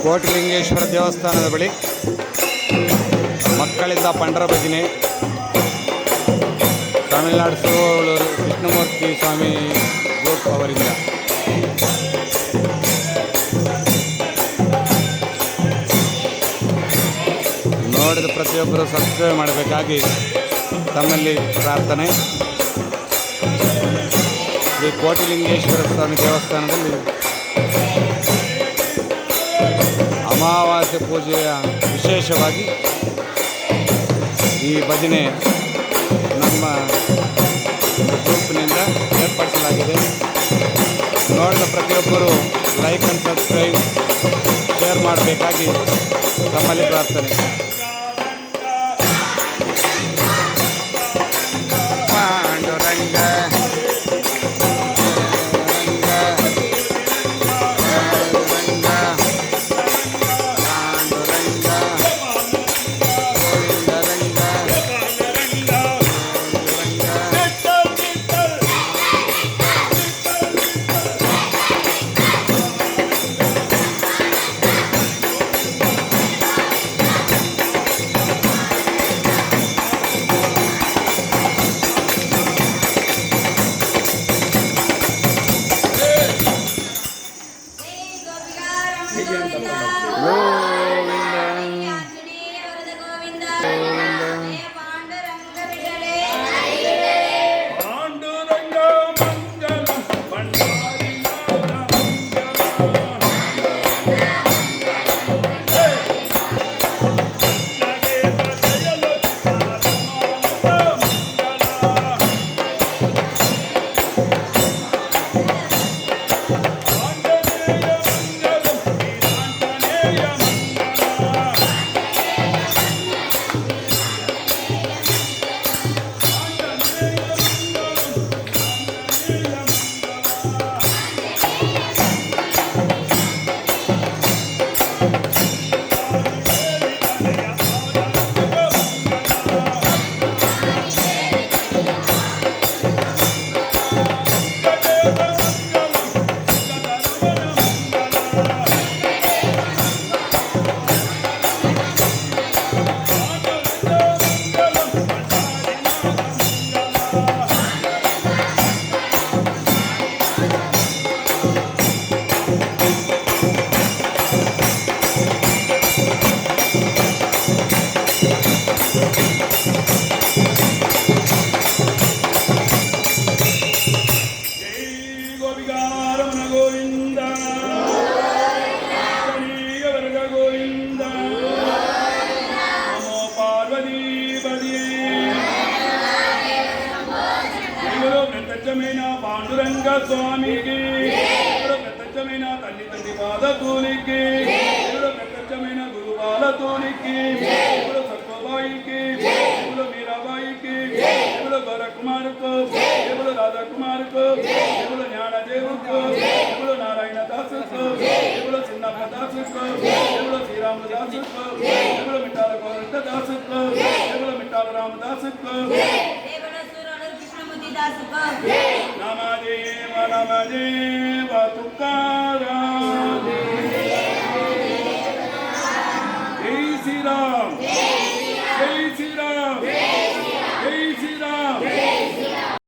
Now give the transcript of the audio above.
ಕೋಟಿಲಿಂಗೇಶ್ವರ ದೇವಸ್ಥಾನದ ಬಳಿ ಮಕ್ಕಳಿಂದ ಪಂಡರ ಭಜನೆ ತಮಿಳುನಾಡು ಸುರವಳೂರು ಕೃಷ್ಣಮೂರ್ತಿ ಸ್ವಾಮಿ ಗ್ರೂಪ್ ಅವರಿಂದ ನೋಡಿದ ಪ್ರತಿಯೊಬ್ಬರು ಸಬ್ಸ್ಕ್ರೈಬ್ ಮಾಡಬೇಕಾಗಿ ತಮ್ಮಲ್ಲಿ ಪ್ರಾರ್ಥನೆ. ಶ್ರೀ ಕೋಟಿಲಿಂಗೇಶ್ವರ ಸ್ವಾಮಿ ದೇವಸ್ಥಾನದಲ್ಲಿ ಅಮಾವಾಸ್ಯೆ ಪೂಜೆಯ ವಿಶೇಷವಾಗಿ ಈ ಭಜನೆ ನಮ್ಮ ಗ್ರೂಪ್ನಿಂದ ಏರ್ಪಡಿಸಲಾಗಿದೆ. ನೋಡಿದ ಪ್ರತಿಯೊಬ್ಬರು ಲೈಕ್ ಆ್ಯಂಡ್ ಸಬ್ಸ್ಕ್ರೈಬ್ ಶೇರ್ ಮಾಡಬೇಕಾಗಿ ತಮ್ಮಲ್ಲಿ ಪ್ರಾರ್ಥನೆ. ಪಾಂಡುರಂಗ పాండురంగ స్వామికి ప్రత్యక్షమైన తల్లి తల్లి పాదతూనికి ప్రత్యక్షమైన గురుబాల తూనికి సత్వబాయికి మీరాబాయికి గోరకుమార్కు రాధాకుమార్కు జ్ఞానదేవుకు నారాయణ దాసుకు చిన్నప్ప దాసుకు శ్రీరామ దాసుకు మిట్టాల గోరంట దాసుకు మిట్టాల రామదాసుకు నమదేవ నమదేవ తుకారాం